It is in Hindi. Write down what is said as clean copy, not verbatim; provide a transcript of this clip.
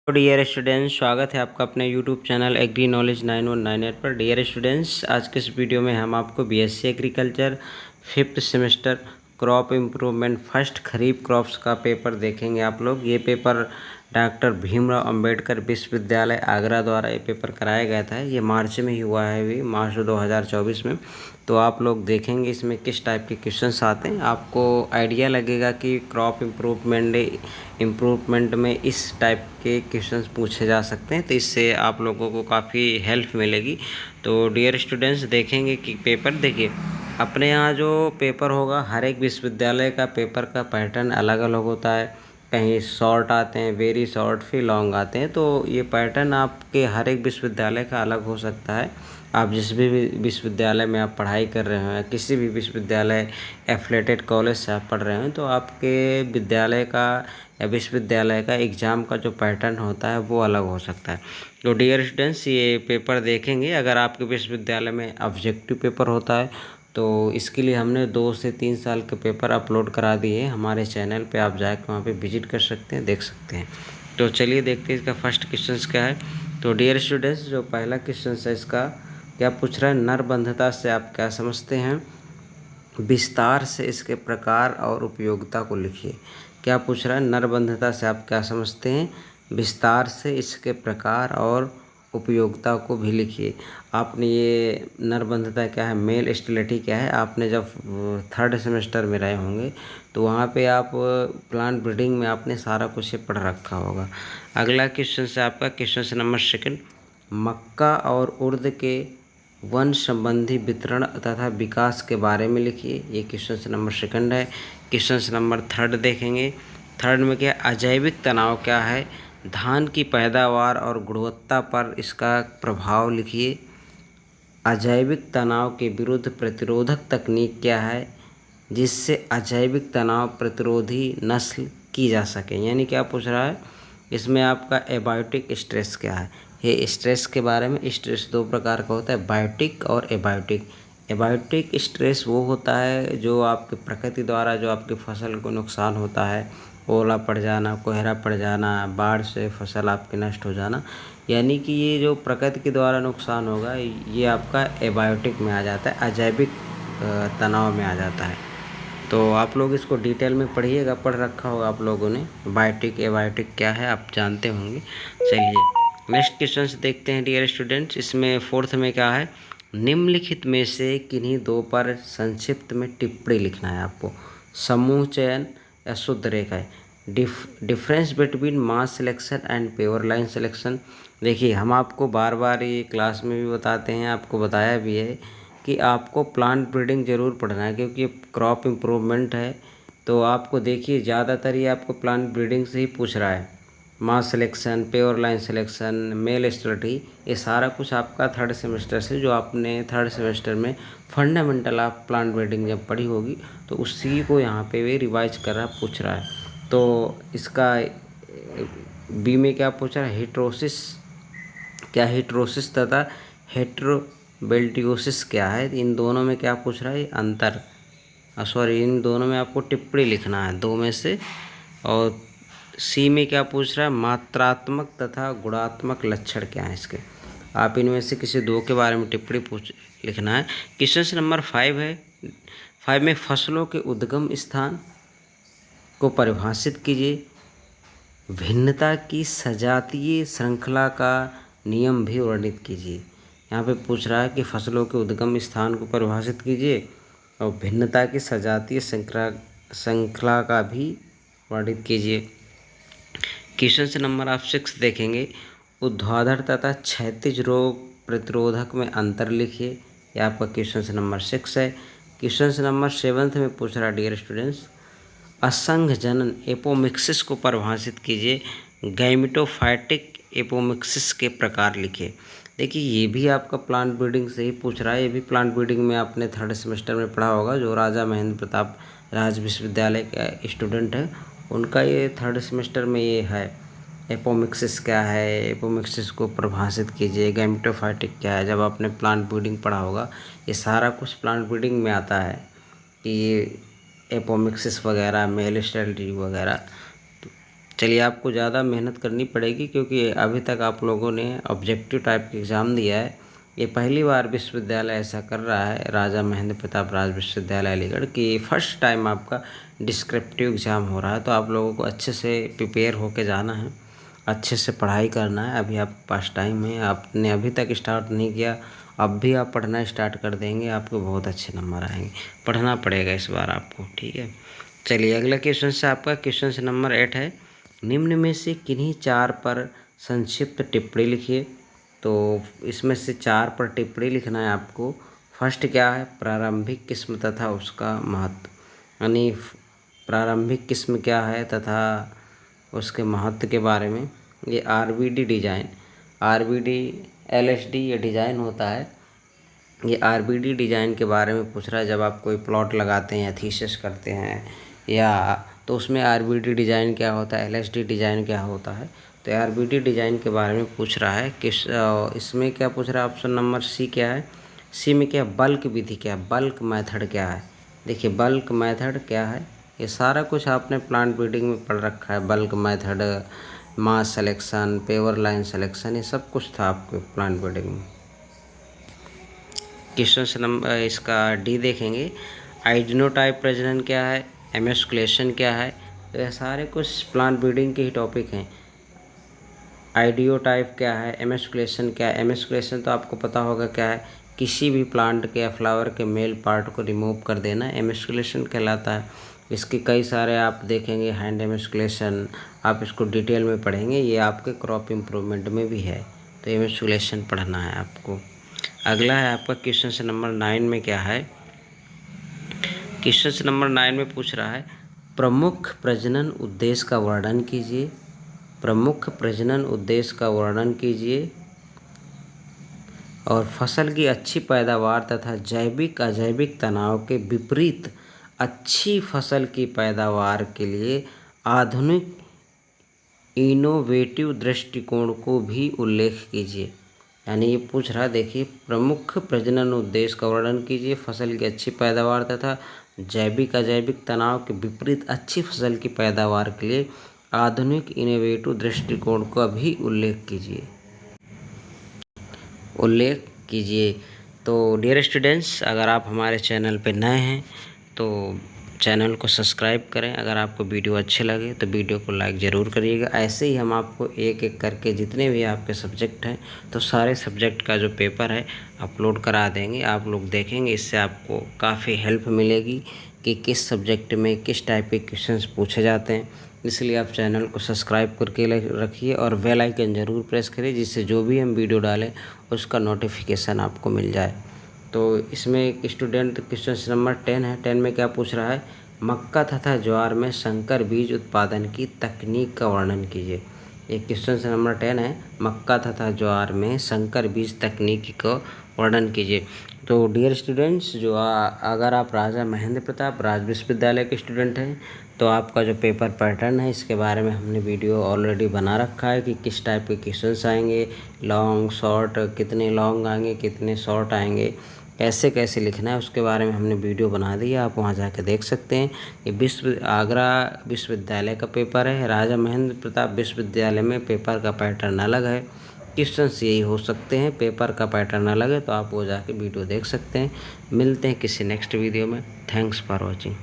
तो डियर स्टूडेंट्स, स्वागत है आपका अपने यूट्यूब चैनल एग्री नॉलेज 9198 पर। डियर स्टूडेंट्स, आज के इस वीडियो में हम आपको BSc agriculture 5th semester crop improvement first kharif crops का पेपर देखेंगे। आप लोग ये पेपर डॉक्टर भीमराव अंबेडकर विश्वविद्यालय आगरा द्वारा ये पेपर कराया गया था। ये मार्च में ही हुआ है, अभी मार्च 2024 में। तो आप लोग देखेंगे इसमें किस टाइप के क्वेश्चंस आते हैं, आपको आइडिया लगेगा कि क्रॉप इम्प्रूवमेंट में इस टाइप के क्वेश्चंस पूछे जा सकते हैं। तो इससे आप लोगों को काफ़ी हेल्प मिलेगी। तो डियर स्टूडेंट्स, देखेंगे कि पेपर देखिए, अपने यहाँ जो पेपर होगा, हर एक विश्वविद्यालय का पेपर का पैटर्न अलग अलग होता है। कहीं शॉर्ट आते हैं, वेरी शॉर्ट, फिर लॉन्ग आते हैं। तो ये पैटर्न आपके हर एक विश्वविद्यालय का अलग हो सकता है। आप जिस भी विश्वविद्यालय में आप पढ़ाई कर रहे हो या किसी भी विश्वविद्यालय एफिलिएटेड कॉलेज से आप पढ़ रहे हो, तो आपके विद्यालय का या विश्वविद्यालय का एग्ज़ाम का जो पैटर्न होता है वो अलग हो सकता है। तो डियर स्टूडेंट्स, ये पेपर देखेंगे। अगर आपके विश्वविद्यालय में ऑब्जेक्टिव पेपर होता है तो इसके लिए हमने 2 से 3 साल के पेपर अपलोड करा दिए हैं हमारे चैनल पे। आप जाकर वहाँ पे विजिट कर सकते हैं, देख सकते हैं। तो चलिए देखते हैं इसका फर्स्ट क्वेश्चन क्या है। तो डियर स्टूडेंट्स, जो पहला क्वेश्चन है इसका क्या पूछ रहा है, नरबंधता से आप क्या समझते हैं, विस्तार से इसके प्रकार और उपयोगिता को लिखिए। क्या पूछ रहा है, नरबंधता से आप क्या समझते हैं, विस्तार से इसके प्रकार और उपयोगिता को भी लिखिए। आपने ये नरबंधता क्या है, मेल स्टेरिलिटी क्या है, आपने जब 3rd सेमेस्टर में रहे होंगे तो वहाँ पे आप प्लांट ब्रीडिंग में आपने सारा कुछ ये पढ़ रखा होगा। अगला क्वेश्चन है आपका क्वेश्चन नंबर 2, मक्का और उर्द के वन संबंधी वितरण तथा विकास के बारे में लिखिए। ये क्वेश्चन नंबर 2 है। क्वेश्चन नंबर 3 देखेंगे। 3 में क्या, अजैविक तनाव क्या है, धान की पैदावार और गुणवत्ता पर इसका प्रभाव लिखिए। अजैविक तनाव के विरुद्ध प्रतिरोधक तकनीक क्या है जिससे अजैविक तनाव प्रतिरोधी नस्ल की जा सके। यानी क्या पूछ रहा है, इसमें आपका एबायोटिक स्ट्रेस क्या है। ये स्ट्रेस के बारे में, स्ट्रेस 2 प्रकार का होता है, बायोटिक और एबायोटिक। एबायोटिक स्ट्रेस वो होता है जो आपके प्रकृति द्वारा जो आपकी फसल को नुकसान होता है, ओला पड़ जाना, कोहरा पड़ जाना, बाढ़ से फसल आपकी नष्ट हो जाना, यानी कि ये जो प्रकृति के द्वारा नुकसान होगा ये आपका एबायोटिक में आ जाता है, अजैविक तनाव में आ जाता है। तो आप लोग इसको डिटेल में पढ़िएगा, पढ़ रखा होगा आप लोगों ने, बायोटिक एबायोटिक क्या है आप जानते होंगे। चलिए नेक्स्ट क्वेश्चन देखते हैं डियर स्टूडेंट्स। इसमें 4th में क्या है, निम्नलिखित में से किन्हीं 2 पर संक्षिप्त में टिप्पणी लिखना है आपको। समूह चयन या शुद्ध रेखा है। Difference between mass selection and pure line selection. देखिए, हम आपको बार बार ये क्लास में भी बताते हैं, आपको बताया भी है कि आपको प्लांट ब्रीडिंग ज़रूर पढ़ना है, क्योंकि क्रॉप इम्प्रूवमेंट है। तो आपको देखिए, ज़्यादातर ये आपको प्लांट ब्रीडिंग से ही पूछ रहा है। Mass selection, pure line selection, male sterility, ये सारा कुछ आपका 3rd सेमेस्टर से, जो आपने 3rd सेमेस्टर में फंडामेंटल ऑफ प्लांट ब्रीडिंग जब पढ़ी होगी तो उसी को यहाँ पे वे रिवाइज कर रहा पूछ रहा है। तो इसका बी में क्या पूछ रहा है, हेट्रोसिस क्या, हेट्रोसिस तथा हेट्रोबेल्टियोसिस क्या है, इन दोनों में क्या पूछ रहा है, अंतर, सॉरी, इन दोनों में आपको टिप्पणी लिखना है 2 में से। और सी में क्या पूछ रहा है, मात्रात्मक तथा गुणात्मक लक्षण क्या है इसके, आप इनमें से किसी 2 के बारे में टिप्पणी लिखना है। क्वेश्चन नंबर 5 है। 5 में फसलों के उद्गम स्थान को परिभाषित कीजिए। भिन्नता की सजातीय श्रृंखला का नियम भी वर्णित कीजिए। यहाँ पे पूछ रहा है कि फसलों के उद्गम स्थान को परिभाषित कीजिए और भिन्नता की सजातीय श्रृंखला का भी वर्णित कीजिए। क्वेश्चन नंबर आप 6 देखेंगे। ऊर्ध्वाधर तथा क्षैतिज रोग प्रतिरोधक में अंतर लिखिए। यह आपका क्वेश्चन नंबर 6 है। क्वेश्चन नंबर 7 में पूछ रहा है डियर स्टूडेंट्स, असंघ जनन एपोमिक्सिस को परिभाषित कीजिए। गैमेटोफाइटिक एपोमिक्सिस के प्रकार लिखिए। देखिए, ये भी आपका प्लांट ब्रीडिंग से ही पूछ रहा है। ये भी प्लांट ब्रीडिंग में आपने 3rd सेमेस्टर में पढ़ा होगा, जो राजा महेंद्र प्रताप राज विश्वविद्यालय का स्टूडेंट है उनका ये 3rd सेमेस्टर में ये है। एपोमिक्सिस क्या है, एपोमिक्सिस को परिभाषित कीजिए। गैमेटोफाइटिक क्या है, जब आपने प्लांट ब्रीडिंग पढ़ा होगा, ये सारा कुछ प्लांट ब्रीडिंग में आता है कि ये एपोमिक्सिस वगैरह, मेल स्टेरिलिटी वगैरह। चलिए, आपको ज़्यादा मेहनत करनी पड़ेगी क्योंकि अभी तक आप लोगों ने ऑब्जेक्टिव टाइप का एग्ज़ाम दिया है। ये पहली बार विश्वविद्यालय ऐसा कर रहा है, राजा महेंद्र प्रताप राज विश्वविद्यालय अलीगढ़, कि फर्स्ट टाइम आपका डिस्क्रिप्टिव एग्ज़ाम हो रहा है। तो आप लोगों को अच्छे से प्रिपेयर होके जाना है, अच्छे से पढ़ाई करना है। अभी आपके पास टाइम है, आपने अभी तक स्टार्ट नहीं किया, अब भी आप पढ़ना स्टार्ट कर देंगे, आपको बहुत अच्छे नंबर आएंगे। पढ़ना पड़ेगा इस बार आपको, ठीक है। चलिए, अगला क्वेश्चन से आपका क्वेश्चन नंबर 8 है, निम्न में से किन्हीं 4 पर संक्षिप्त टिप्पणी लिखिए। तो इसमें से 4 पर टिप्पणी लिखना है आपको। फर्स्ट क्या है, प्रारंभिक किस्म तथा उसका महत्व, यानी प्रारंभिक किस्म क्या है तथा उसके महत्व के बारे में। ये आरबीडी डिज़ाइन, आरबीडी एलएसडी ये डिज़ाइन होता है। ये आरबीडी डिज़ाइन के बारे में पूछ रहा है। जब आप कोई प्लॉट लगाते हैं या थीसिस करते हैं या तो उसमें आरबीडी डिज़ाइन क्या होता है, एलएसडी डिज़ाइन क्या होता है। तो आरबीडी डिज़ाइन के बारे में पूछ रहा है। इसमें क्या पूछ रहा है, ऑप्शन नंबर सी क्या है। सी में क्या, बल्क विधि क्या है, बल्क मेथड क्या है। देखिए, बल्क मेथड क्या है, ये सारा कुछ आपने प्लांट ब्रीडिंग में पढ़ रखा है। बल्क मेथड, मास सिलेक्शन, पेवर लाइन सिलेक्शन, ये सब कुछ था आपके प्लांट ब्रीडिंग में। क्वेश्चन नंबर इसका डी देखेंगे, आइडिनोटाइप प्रजनन क्या है, एमेस्कुलेशन क्या है। तो ये सारे कुछ प्लांट ब्रीडिंग के ही टॉपिक हैं। आइडियोटाइप क्या है, एमेस्कुलेशन क्या है। एमेस्कुलेशन तो आपको पता होगा क्या है, किसी भी प्लांट के या फ्लावर के मेल पार्ट को रिमूव कर देना एमेस्कुलेशन कहलाता है। इसके कई सारे आप देखेंगे, हैंड एमेस्कुलेशन, आप इसको डिटेल में पढ़ेंगे। ये आपके क्रॉप इम्प्रूवमेंट में भी है, तो एमेस्कुलेशन पढ़ना है आपको। अगला है आपका क्वेश्चन नंबर 9 में क्या है, क्वेश्चन नंबर 9 में पूछ रहा है, प्रमुख प्रजनन उद्देश्य का वर्णन कीजिए। प्रमुख प्रजनन उद्देश्य का वर्णन कीजिए और फसल की अच्छी पैदावार तथा जैविक अजैविक तनाव के विपरीत अच्छी फसल की पैदावार के लिए आधुनिक इनोवेटिव दृष्टिकोण को भी उल्लेख कीजिए। यानी ये पूछ रहा है, देखिए, प्रमुख प्रजनन उद्देश्य का वर्णन कीजिए, फसल की अच्छी पैदावार तथा जैविक अजैविक तनाव के विपरीत अच्छी फसल की पैदावार के लिए आधुनिक इनोवेटिव दृष्टिकोण का भी उल्लेख कीजिए। तो डियर स्टूडेंट्स, अगर आप हमारे चैनल पे नए हैं तो चैनल को सब्सक्राइब करें। अगर आपको वीडियो अच्छे लगे तो वीडियो को लाइक ज़रूर करिएगा। ऐसे ही हम आपको एक एक करके जितने भी आपके सब्जेक्ट हैं तो सारे सब्जेक्ट का जो पेपर है अपलोड करा देंगे, आप लोग देखेंगे। इससे आपको काफ़ी हेल्प मिलेगी कि किस सब्जेक्ट में किस टाइप के क्वेश्चंस पूछे जाते हैं। इसलिए आप चैनल को सब्सक्राइब करके रखिए और बेल आइकन ज़रूर प्रेस करिए, जिससे जो भी हम वीडियो डालें उसका नोटिफिकेशन आपको मिल जाए। तो इसमें एक स्टूडेंट क्वेश्चन नंबर 10 है। 10 में क्या पूछ रहा है, मक्का तथा ज्वार में संकर बीज उत्पादन की तकनीक का वर्णन कीजिए। ये क्वेश्चन नंबर 10 है, मक्का तथा ज्वार में संकर बीज तकनीक का वर्णन कीजिए। तो डियर स्टूडेंट्स, जो अगर आप राजा महेंद्र प्रताप राज विश्वविद्यालय के स्टूडेंट हैं तो आपका जो पेपर पैटर्न है इसके बारे में हमने वीडियो ऑलरेडी बना रखा है कि किस टाइप के क्वेश्चंस आएंगे, लॉन्ग शॉर्ट, कितने लॉन्ग आएंगे, कितने शॉर्ट आएंगे, कैसे कैसे लिखना है, उसके बारे में हमने वीडियो बना दी है। आप वहां जाके देख सकते हैं। ये आगरा विश्वविद्यालय का पेपर है। राजा महेंद्र प्रताप विश्वविद्यालय में पेपर का पैटर्न अलग है, क्वेश्चंस यही हो सकते हैं, पेपर का पैटर्न अलग है। तो आप वो जाके वीडियो देख सकते हैं। मिलते हैं किसी नेक्स्ट वीडियो में। Thanks for watching.